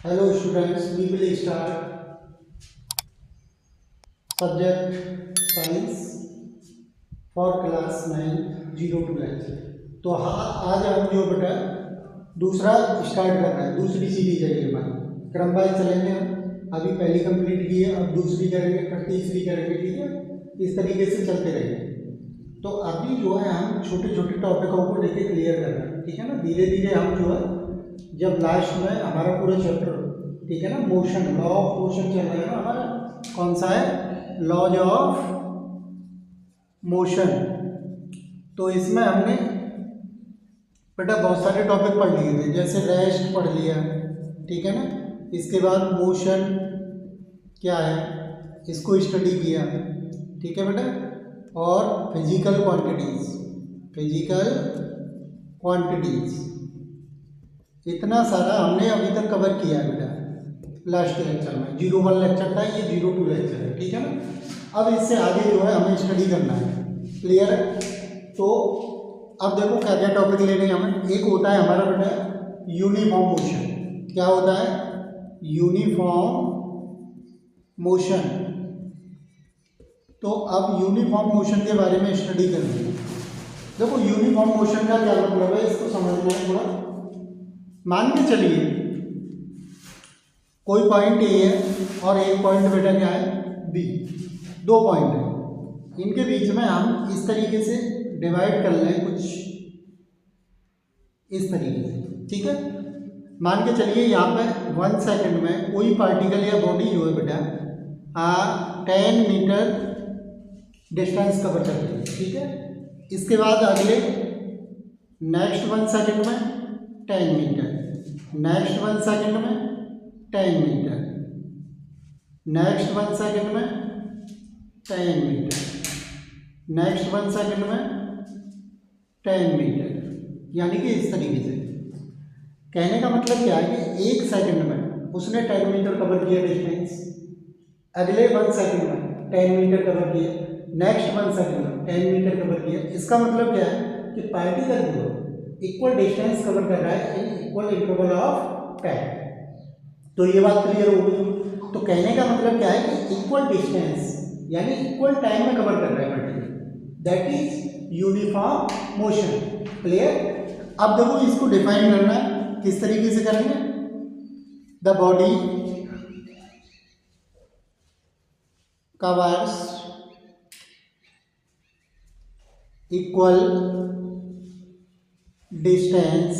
Hello students, we will start subject science for class 9 0 to lecture. तो हाँ, आज हम जो बेटा दूसरा स्टार्ट कर रहे हैं, दूसरी सीरीज है ये हमारी। क्रम वाइज चलेंगे हम। अभी पहली कंप्लीट की है, अब दूसरी करेंगे, फिर तीसरी करेंगे, ठीक है। इस तरीके से चलते रहेंगे। तो अभी जो है हम छोटे छोटे टॉपिकों को लेके क्लियर कर रहे हैं, ठीक है ना। धीरे धीरे हम जो है जब लास्ट में हमारा पूरा चैप्टर, ठीक है ना, मोशन, लॉ ऑफ मोशन चल रहा है ना हमारा। कौन सा है? Laws of motion. तो इसमें हमने बेटा बहुत सारे टॉपिक पढ़ लिए थे, जैसे रेस्ट पढ़ लिया, ठीक है ना। इसके बाद मोशन क्या है इसको स्टडी किया, ठीक है बेटा। और फिजिकल क्वांटिटीज इतना सारा हमने अभी तक कवर किया है बेटा लास्ट लेक्चर में। 01 लेक्चर था, ये 02 लेक्चर है, ठीक है ना। अब इससे आगे जो है हमें स्टडी करना है, क्लियर है। तो अब देखो क्या क्या टॉपिक लेने हैं हमें। एक होता है हमारा बेटा यूनिफॉर्म मोशन। क्या होता है? Uniform motion. तो अब यूनिफॉर्म मोशन के बारे में स्टडी करनी है। देखो यूनिफॉर्म मोशन का क्या मतलब है, इसको समझना है थोड़ा। मान के चलिए कोई पॉइंट ए है और एक पॉइंट बेटा क्या है बी, दो पॉइंट है। इनके बीच में हम इस तरीके से डिवाइड कर लें, कुछ इस तरीके से, ठीक है। मान के चलिए यहाँ पे 1 सेकंड में कोई पार्टिकल या बॉडी जो है बेटा 10 मीटर डिस्टेंस कवर करती है, ठीक है। इसके बाद अगले नेक्स्ट 1 सेकंड में 10 मीटर, नेक्स्ट 1 सेकंड में 10 मीटर, नेक्स्ट 1 सेकंड में 10 मीटर, नेक्स्ट 1 सेकंड में 10 मीटर। यानी कि इस तरीके से। कहने का मतलब क्या है कि 1 सेकंड में उसने 10 मीटर कवर किया डिस्टेंस, अगले 1 सेकंड में 10 मीटर कवर किया, नेक्स्ट 1 सेकंड में 10 मीटर कवर किया। इसका मतलब क्या है कि पार्टिकल जो इक्वल डिस्टेंस कवर कर रहा है in equal interval of time. तो ये बात क्लियर हो गई। तो कहने का मतलब क्या है कि इक्वल डिस्टेंस यानी इक्वल टाइम में कवर कर रहा है particle, that is uniform motion. Clear. अब देखो इसको डिफाइन करना है, किस तरीके से करेंगे। The body covers equal distance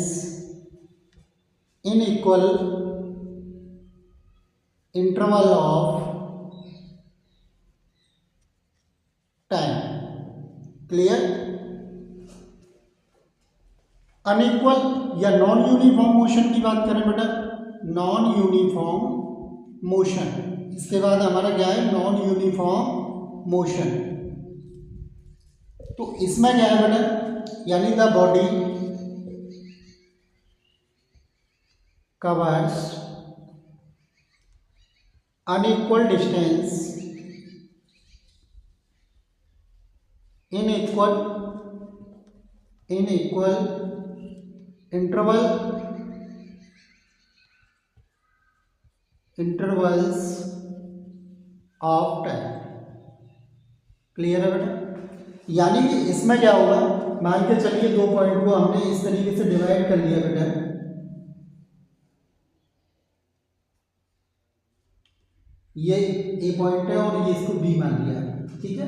in equal interval of time. Clear. Unequal या नॉन यूनिफॉर्म मोशन की बात करें बेटा, नॉन यूनिफॉर्म मोशन। इसके बाद हमारा क्या है? Non uniform motion. तो इसमें क्या है बेटा, यानी the body covers unequal distance in equal intervals of time। Clear है बेटा। यानी कि इसमें क्या होगा, मान के चलिए दो पॉइंट को हमने इस तरीके से डिवाइड कर लिया बेटा। ये ए पॉइंट है और ये इसको बी मान लिया, ठीक है।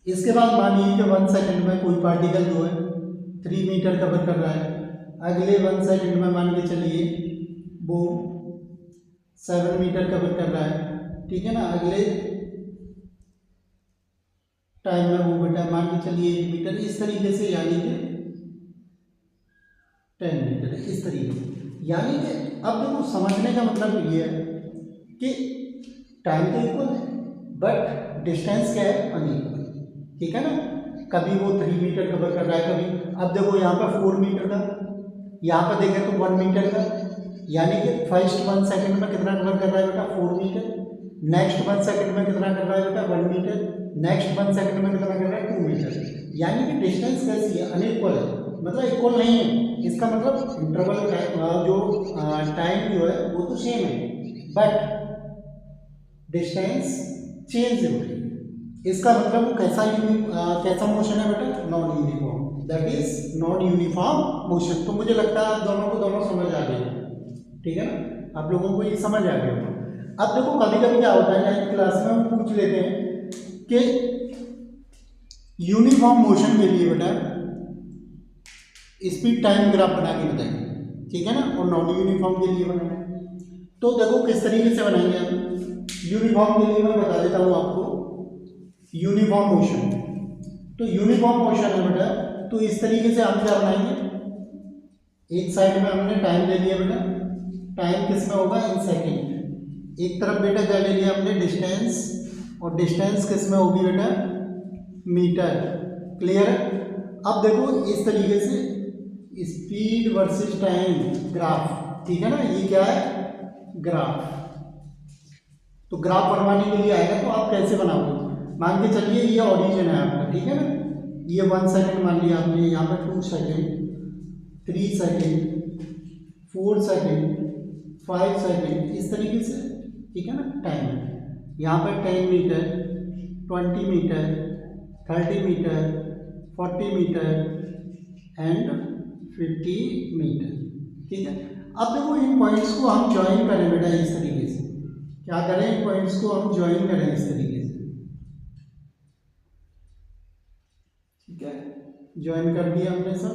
इसके बाद मान लीजिए कि 1 सेकंड में कोई पार्टिकल जो है 3 मीटर कवर कर रहा है, अगले 1 सेकंड में मान के चलिए वो 7 मीटर कवर कर रहा है, ठीक है ना। अगले टाइम में वो बेटा मान के चलिए 1 मीटर, इस तरीके से, यानी कि 10 मीटर, इस तरीके से। यानी कि अब देखो समझने का मतलब ये है कि टाइम तो इक्वल है बट डिस्टेंस क्या है? अनइक्वल, ठीक है ना। कभी वो 3 मीटर कवर कर रहा है, कभी, अब देखो यहाँ पर 4 मीटर का, यहाँ पर देखें तो 1 मीटर का। यानी कि फर्स्ट 1 सेकंड में कितना कवर कर रहा है बेटा? 4 मीटर। नेक्स्ट 1 सेकंड में कितना कर रहा है बेटा? 1 मीटर। नेक्स्ट 1 सेकंड में कितना कर रहा है? 2 मीटर। यानी कि डिस्टेंस कैसी है? अनइक्वल है, मतलब इक्वल नहीं है। इसका मतलब इंटरवल जो टाइम जो है वो तो सेम है, बट डिस्टेंस चेंज हो रही है। इसका मतलब वो कैसा मोशन है बेटा, non uniform, that is non uniform motion. तो मुझे लगता है आप दोनों को दोनों समझ आ गए, ठीक है ना, आप लोगों को ये समझ आ गया। अब देखो कभी कभी क्या होता है, 9th क्लास में हम पूछ लेते हैं कि यूनिफॉर्म मोशन के लिए बेटा स्पीड टाइम ग्राफ बना के बताइए, ठीक है ना, और नॉन यूनिफॉर्म के लिए बनाना है। तो देखो किस तरीके से बनाएंगे हम। यूनिफॉर्म के लिए मैं बता देता हूँ आपको, यूनिफॉर्म मोशन, तो यूनिफॉर्म मोशन है बेटा, तो इस तरीके से हम क्या बनाएंगे, एक साइड में हमने टाइम ले लिया बेटा, टाइम किस में होगा, इन सेकेंड। एक तरफ बेटा क्या ले लिया हमने, डिस्टेंस, और डिस्टेंस किस में होगी बेटा, मीटर। क्लियर है। अब देखो इस तरीके से स्पीड वर्सेस टाइम ग्राफ, ठीक है ना, ये क्या है, ग्राफ। तो ग्राफ बनवाने के लिए आएगा तो आप कैसे बनाओगे, मान के चलिए ये ओरिजिन है आपका, ठीक है ना, ये 1 सेकेंड मान लिया आपने, यहाँ पर 2 सेकेंड, 3 सेकेंड, 4 सेकेंड, 5 सेकेंड, इस तरीके से, ठीक है ना, टाइम। यहाँ पर 10 meter, 20 meter, 30 meter, 40 meter and 50 meter, ठीक है। अब देखो इन पॉइंट्स को हम ज्वाइन करें बेटा इस तरीके से, क्या करें, इन पॉइंट्स को हम ज्वाइन करें इस तरीके से, ठीक है, ज्वाइन कर दिया हमने सब।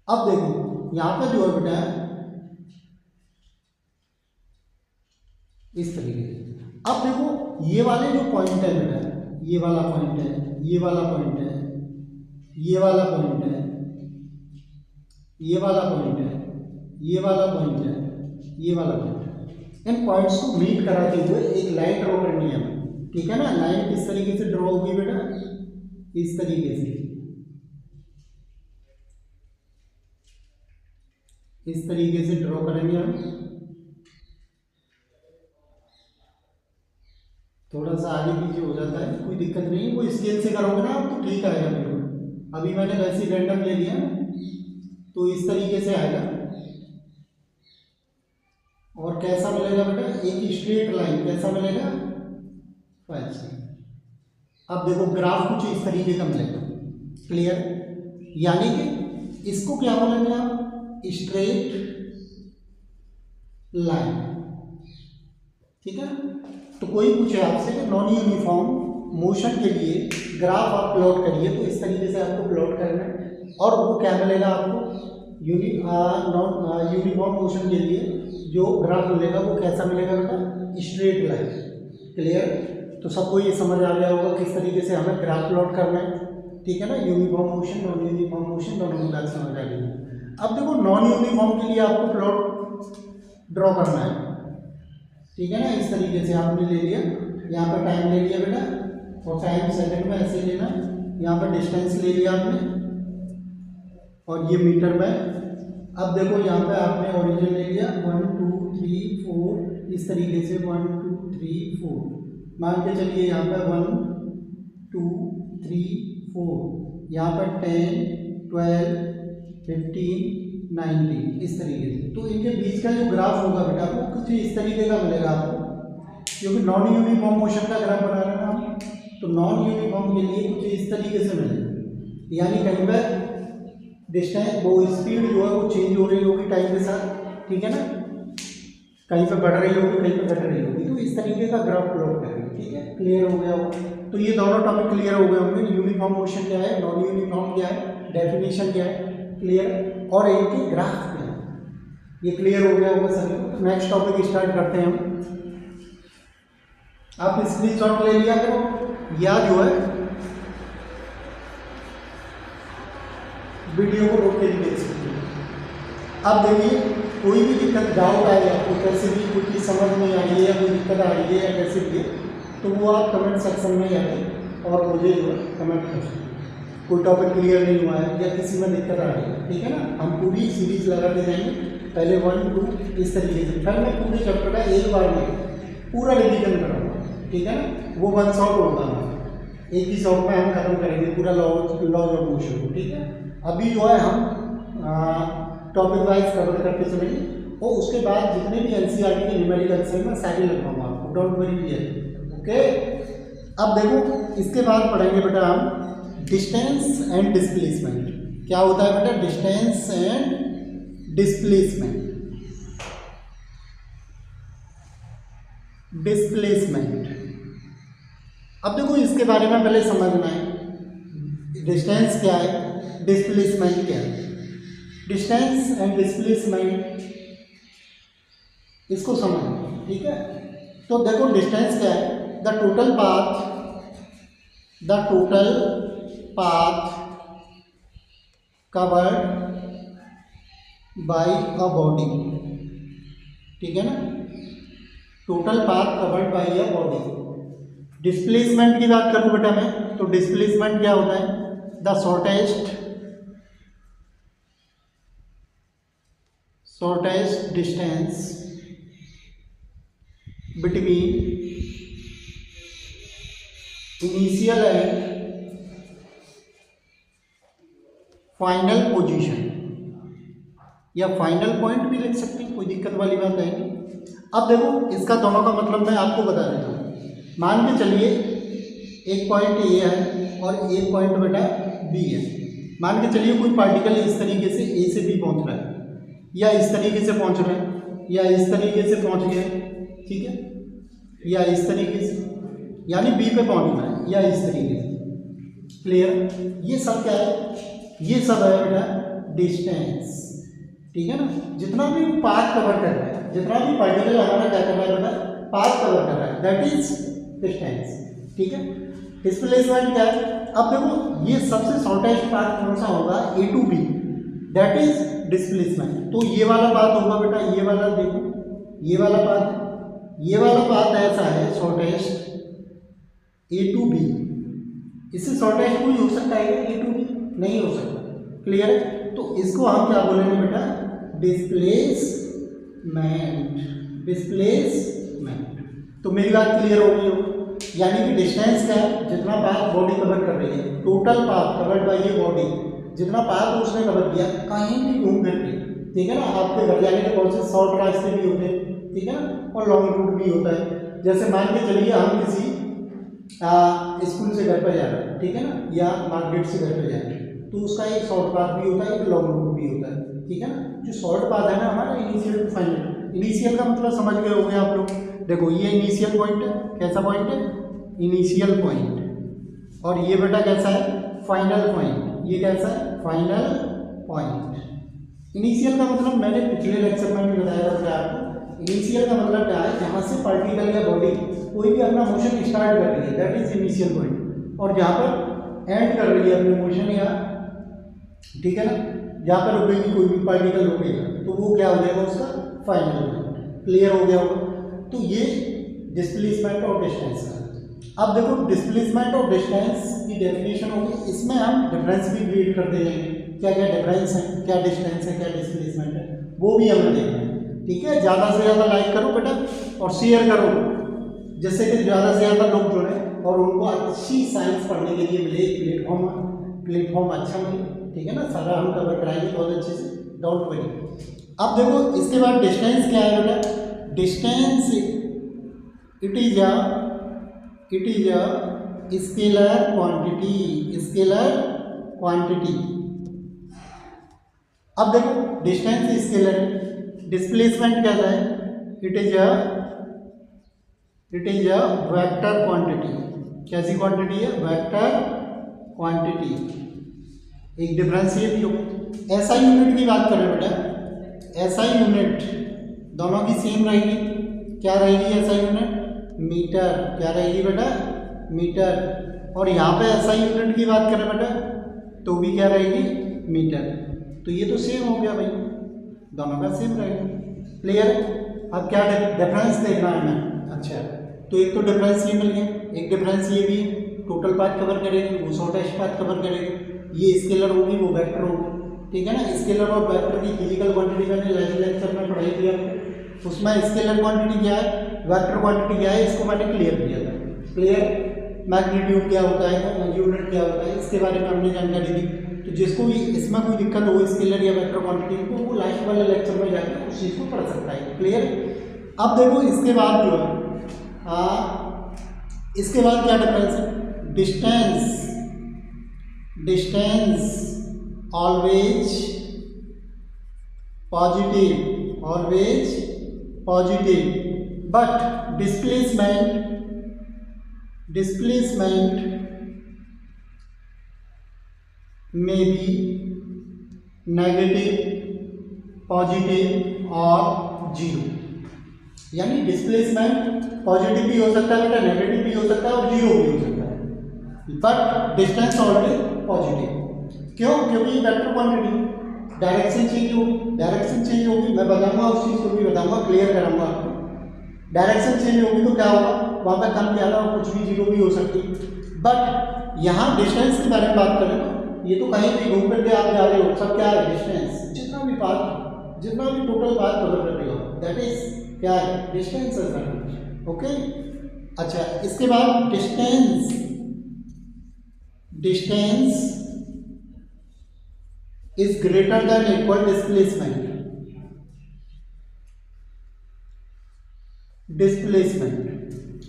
अब देखो यहाँ पे जो है बेटा इस तरीके से, अब देखो ये वाले जो पॉइंट है बेटा, ये वाला पॉइंट है, ये वाला पॉइंट है, ये वाला पॉइंट है, ये वाला पॉइंट है, ये वाला पॉइंट है, ये वाला पॉइंट है। इन पॉइंट्स को मीट कराते हुए एक लाइन ड्रॉ करनी है, ठीक है ना। लाइन किस तरीके से ड्रॉ होगी बेटा, इस तरीके से, इस तरीके से ड्रॉ करेंगे हम। थोड़ा सा आगे पीछे हो जाता है, कोई दिक्कत नहीं है, वो स्केल से करोगे ना तो ठीक आएगा बिल्कुल। अभी मैंने वैसे रैंडम ले लिया तो इस तरीके से आएगा। और कैसा मिलेगा बेटा, एक स्ट्रेट लाइन, कैसा मिलेगा, 5 सेकंड। अब देखो ग्राफ कुछ इस तरीके का मिलेगा, क्लियर, यानी कि इसको क्या बोलेंगे आप, स्ट्रेट लाइन, ठीक है। तो कोई पूछे आपसे कि नॉन यूनिफॉर्म मोशन के लिए ग्राफ आप प्लॉट करिए, तो इस तरीके से आपको प्लॉट करना है, और वो क्या मिलेगा आपको, नॉन यूनिफॉर्म मोशन के लिए जो ग्राफ मिलेगा वो कैसा मिलेगा बेटा, स्ट्रेट लाइन। क्लियर। तो सबको ये समझ आ गया होगा किस तरीके से हमें ग्राफ प्लॉट करना है, ठीक है ना। Uniform motion, non uniform motion दोनों की बात समझ आ गई। अब देखो नॉन यूनिफॉर्म के लिए आपको प्लॉट ड्रॉ करना है, ठीक है ना। इस तरीके से आपने ले लिया, यहाँ पर टाइम ले लिया बेटा, और टाइम सेकंड में ऐसे लेना, यहाँ पर डिस्टेंस ले लिया आपने, और ये मीटर में। अब देखो यहाँ पे आपने ओरिजिन ले लिया, 1 2 3 4, इस तरीके से 1 2 3 4, मान के चलिए यहाँ पे 1 2 3 4, यहाँ पर 10 12 15 19, इस तरीके से। तो इनके बीच का जो ग्राफ होगा बेटा वो कुछ इस तरीके का मिलेगा आपको, क्योंकि नॉन यूनिफॉर्म मोशन का ग्राफ बना रहे हैं हम, तो नॉन यूनिफॉर्म के लिए कुछ इस तरीके से मिलेगा, यानी कहीं पर डिस्टेंस, वो स्पीड जो है वो चेंज हो रही होगी टाइम के साथ, ठीक है ना, कहीं पर बढ़ रही होगी, कहीं पर घट रही होगी, तो इस तरीके का ग्राफ प्लॉट करेंगे, ठीक है। क्लियर हो गया होगा। तो ये दोनों टॉपिक क्लियर हो गए होंगे, यूनिफॉर्म मोशन क्या है, नॉन यूनिफॉर्म क्या है, डेफिनेशन क्या है, क्लियर, और इनके ग्राफ क्या है, ये क्लियर हो गया होगा सभी को। नेक्स्ट टॉपिक स्टार्ट करते हैं हम। आप स्क्रीनशॉट ले लिया करो, या जो है वीडियो को रोक के भी देख सकते हैं। अब देखिए कोई भी दिक्कत, डाउट आए आपको, कैसे भी कोई चीज़ समझ नहीं आ रही है या कोई दिक्कत आ रही है या कैसे भी है, तो वो आप कमेंट सेक्शन में जाके और मुझे जो है कमेंट कर सकते हैं। कोई टॉपिक क्लियर नहीं हुआ है या किसी में दिक्कत आ रही है, ठीक है ना, हम पूरी सीरीज लगाते जाएंगे, पहले 1 2 इस तरीके से, फिर मैं पूरे चैप्टर का एक बार में पूरा रिवीजन कराऊंगा, ठीक है ना, वो 1 शॉट होगा एक ही शॉट में हम खत्म करेंगे पूरा लॉज ऑफ मोशन को, ठीक है। अभी जो है हम टॉपिक वाइज कवर करके चलेंगे और उसके बाद जितने भी एनसीईआरटी के न्यूमेरिकल्स हैं मैं सारे लगवाऊंगा आपको, डोंट वरी हियर, ओके। अब देखो इसके बाद पढ़ेंगे बेटा हम डिस्टेंस एंड डिस्प्लेसमेंट। क्या होता है बेटा डिस्टेंस एंड डिस्प्लेसमेंट। अब देखो इसके बारे में पहले समझना है डिस्टेंस क्या है, डिस्प्लेसमेंट क्या है। डिस्टेंस एंड डिस्प्लेसमेंट इसको समझना, ठीक है। तो देखो डिस्टेंस क्या है, the total path covered by a body, ठीक है ना, total path covered by a body. Displacement की बात करूं बेटा मैं, तो डिस्प्लेसमेंट क्या होता है, the shortest distance between initial and final position, या फाइनल पॉइंट भी लिख सकते हैं, कोई दिक्कत वाली बात है नहीं। अब देखो इसका दोनों का मतलब मैं आपको बता देता हूँ। मान के चलिए एक पॉइंट ए है और एक पॉइंट बेटा बी है। मान के चलिए कोई पार्टिकल इस तरीके से ए से बी पहुंच रहा है, या इस तरीके से पहुंच रहा है, या इस तरीके से पहुंच गया, ठीक है, या इस तरीके से, यानी बी पे पहुंचना है, या इस तरीके से। क्लियर? ये सब क्या है, ये सब है बेटा डिस्टेंस, ठीक है ना। जितना भी पाथ कवर कर रहा है, जितना भी पार्टिकल हमारा क्या कर रहा है बेटा, पाथ कवर कर रहा है, दैट इज डिस्टेंस, ठीक है। डिस्प्लेसमेंट क्या है, अब देखो ये सबसे शॉर्टेस्ट पाथ कौन सा होगा, A to B, that is displacement. तो ये वाला पाथ होगा बेटा, ये वाला देखो, ये वाला पाथ, ये वाला पाथ ऐसा है शॉर्टेस्ट ए टू बी। इससे शॉर्टेस्ट कोई हो सकता है क्या, ए टू बी? नहीं हो सकता। क्लियर है? तो इसको हम क्या बोलेंगे बेटा, डिस्प्लेसमेंट। तो मेरी बात क्लियर हो गई हो, यानी कि डिस्टेंस क्या है, जितना पाथ बॉडी कवर कर रही है, टोटल पाथ कवर्ड बाय ये बॉडी, जितना पाथ उसने कवर किया कहीं भी घूम फिर के, ठीक है ना। आपके घर जाने के बहुत से शॉर्ट रास्ते भी होते हैं, ठीक है ना, और लॉन्ग रूट भी होता है। जैसे मान के चलिए हम किसी स्कूल से घर पर जा रहे हैं, ठीक है ना, या मार्केट से घर पर जा रहे हैं, तो उसका एक शॉर्ट पाथ भी होता है, एक लॉन्ग रूट भी होता है, ठीक है ना। जो शॉर्ट पाथ है ना हमारा इनिशियल टू फाइनल, इनिशियल का मतलब समझ गए होंगे आप लोग। देखो ये इनिशियल पॉइंट है, कैसा पॉइंट है, इनिशियल पॉइंट, और ये बेटा कैसा है, फाइनल पॉइंट। ये कैसा है, फाइनल पॉइंट। इनिशियल का मतलब मैंने पिछले लेक्चर में भी बताया था आपको। इनिशियल का मतलब क्या है, जहाँ से पार्टिकल या बॉडी कोई भी अपना मोशन स्टार्ट कर रही है, दैट इज इनिशियल पॉइंट, और जहाँ पर एंड कर रही है अपने मोशन, या ठीक है ना, जहाँ पर रुकेगी कोई भी पार्टिकल रुकेगा, तो वो क्या हो जाएगा उसका फाइनल पॉइंट। क्लियर हो गया होगा? तो ये डिस्प्लेसमेंट और डिस्टेंस का। अब देखो डिस्प्लेसमेंट और डिस्टेंस की डेफिनेशन होगी, इसमें हम डिफरेंस भी क्रिएट करते जाएंगे, क्या क्या डिफरेंस है, क्या डिस्टेंस है, क्या डिस्प्लेसमेंट है, वो भी हमें देखना है, ठीक है। ज़्यादा से ज़्यादा लाइक करो बेटा और शेयर करो, जिससे कि ज़्यादा से ज़्यादा लोग जुड़ें और उनको अच्छी साइंस पढ़ने के लिए मिले, प्लेटफॉर्म अच्छा मिले, ठीक है ना। सारा हम कवर कराएंगे बहुत अच्छे से, डोंट वरी। अब देखो इसके बाद डिस्टेंस क्या है बेटा, distance it is a scalar quantity. अब देखो डिस्टेंस स्केलर है, डिस्प्लेसमेंट क्या है, it is a vector quantity. कैसी क्वांटिटी है, वेक्टर क्वांटिटी। एक डिफरेंस ये भी हो। एसआई यूनिट की बात करें बेटा, एसआई यूनिट दोनों की सेम रहेगी, क्या रहेगी एसआई यूनिट, मीटर। क्या रहेगी बेटा, मीटर। और यहाँ पे एसआई यूनिट की बात करें बेटा तो भी क्या रहेगी, मीटर। तो ये तो सेम हो गया भाई, दोनों का सेम रहेगा। क्लियर? अब क्या डिफरेंस देखना है हमें। अच्छा, तो एक तो डिफरेंस ये मिल गया, एक डिफरेंस ये भी, टोटल पाथ कवर करेगी, वो शॉर्टेस्ट पाथ कवर करेगी, ये स्केलर होगी, वो वेक्टर होगी, ठीक है ना। स्केलर और वेक्टर की फिजिकल क्वांटिटी मैंने लास्ट लेक्चर में पढ़ाई थी आपको, उसमें स्केलर क्वांटिटी क्या है, वेक्टर क्वांटिटी क्या है, इसको मैंने क्लियर किया था। क्लियर? मैग्नीट्यूड क्या होता है, यूनिट क्या होता है, इसके बारे में हमने जानकारी दी। तो जिसको भी इसमें कोई दिक्कत हो स्केलर या वेक्टर क्वांटिटी को, वो लास्ट वाले लेक्चर में जाकर उस चीज़ को पढ़ सकता है। क्लियर। अब देखो इसके बाद जो है इसके बाद क्या डिफरेंस है, distance always positive but displacement में भी नेगेटिव, पॉजिटिव और जीरो। यानी डिस्प्लेसमेंट पॉजिटिव भी हो सकता है बेटा, नेगेटिव भी हो सकता है और जीरो भी हो सकता है, बट डिस्टेंस ऑलवेज पॉजिटिव। क्यों? क्योंकि वेक्टर क्वांटिटी डायरेक्शन चेंज होगी, मैं बताऊंगा उस चीज़ को भी बताऊंगा, क्लियर कराऊंगा आपको। डायरेक्शन चेंज होगी तो क्या होगा, वहाँ पर कम ज़्यादा कुछ भी जीरो भी हो सकती है। बट यहाँ डिस्टेंस के बारे में बात करें तो ये तो कहीं भी घूम करके आप जा रहे हो, सब क्या है डिस्टेंस, जितना भी टोटल पाथ कवर कर रहे हो दैट इज क्या है, डिस्टेंस है। ओके। अच्छा, इसके बाद distance is greater than equal displacement.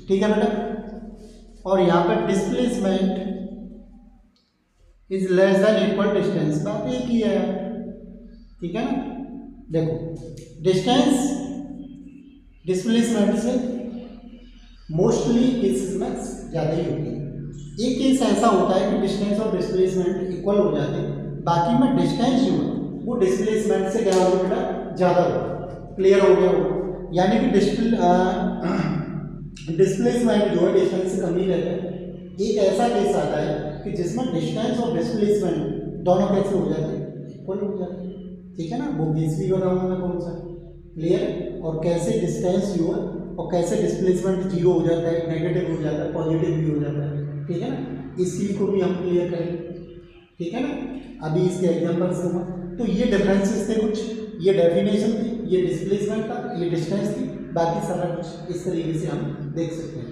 ठीक है बेटा। और यहाँ पर displacement is less than equal distance, बात एक ही है। ठीक है ना। देखो डिस्टेंस डिस्प्लेसमेंट से मोस्टली केसेस में ज़्यादा ही होती है। एक केस ऐसा होता है कि डिस्टेंस और डिस्प्लेसमेंट इक्वल हो जाते हैं, बाकी में डिस्टेंस जो है वो डिस्प्लेसमेंट से क्या होगा बेटा, ज़्यादा होगा। क्लियर हो गया होगा। यानी कि डिस्प्लेसमेंट जो है डिस्टेंस से कम ही रहता है। एक ऐसा केस आता है कि जिसमें डिस्टेंस और डिस्प्लेसमेंट दोनों कैसे हो जाते हैं, इक्वल हो जाते हैं। ठीक है ना। वो केस भी बताऊंगा मैं कौन सा। क्लियर। और कैसे डिस्टेंस जो है और कैसे डिस्प्लेसमेंट जीरो हो जाता है, नेगेटिव हो जाता है, पॉजिटिव भी हो जाता है। ठीक है ना। इस चीज़ को भी हम क्लियर करेंगे। ठीक है ना। अभी इसके एग्जाम्पल्स दूंगा। तो ये डिफरेंसेस थे कुछ, ये डेफिनेशन थी, ये डिस्प्लेसमेंट था, ये डिस्टेंस थी, बाकी सारा कुछ इस तरीके से हम देख सकते हैं।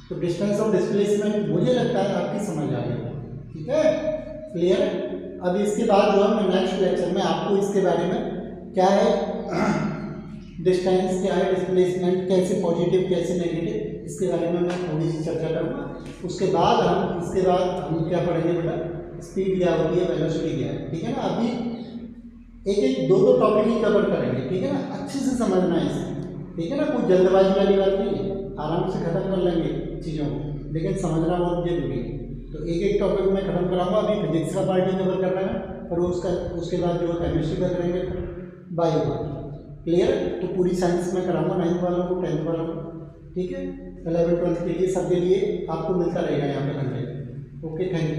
तो डिस्टेंस और डिस्प्लेसमेंट मुझे लगता है आपकी समझ आ गई। ठीक है। क्लियर। अब इसके बाद जो है मैं नेक्स्ट लेक्चर में आपको इसके बारे में क्या है डिस्टेंस क्या है, डिस्प्लेसमेंट कैसे पॉजिटिव कैसे नेगेटिव, इसके बारे में मैं थोड़ी सी चर्चा करूँगा। उसके बाद हम क्या पढ़ेंगे बेटा, स्पीड क्या होती है, वेलोसिटी क्या है। ठीक है ना। अभी एक दो टॉपिक ही कवर करेंगे। ठीक है ना। अच्छे से समझना है इसे। ठीक है ना। कोई जल्दबाजी वाली बात नहीं है, आराम से खत्म कर लेंगे चीज़ों को, लेकिन समझना बहुत जरूरी है। तो एक टॉपिक मैं खत्म कराऊंगा। अभी फिजिक्स का पार्ट ही कवर करना है और उसके बाद जो केमिस्ट्री का करेंगे, बायो का। क्लियर। तो पूरी साइंस में कराऊंगा 9th वालों को, 10th वालों को। ठीक है। 11th 12th के लिए सबके लिए आपको मिलता रहेगा यहाँ पे कंटेंट। Okay, thank you.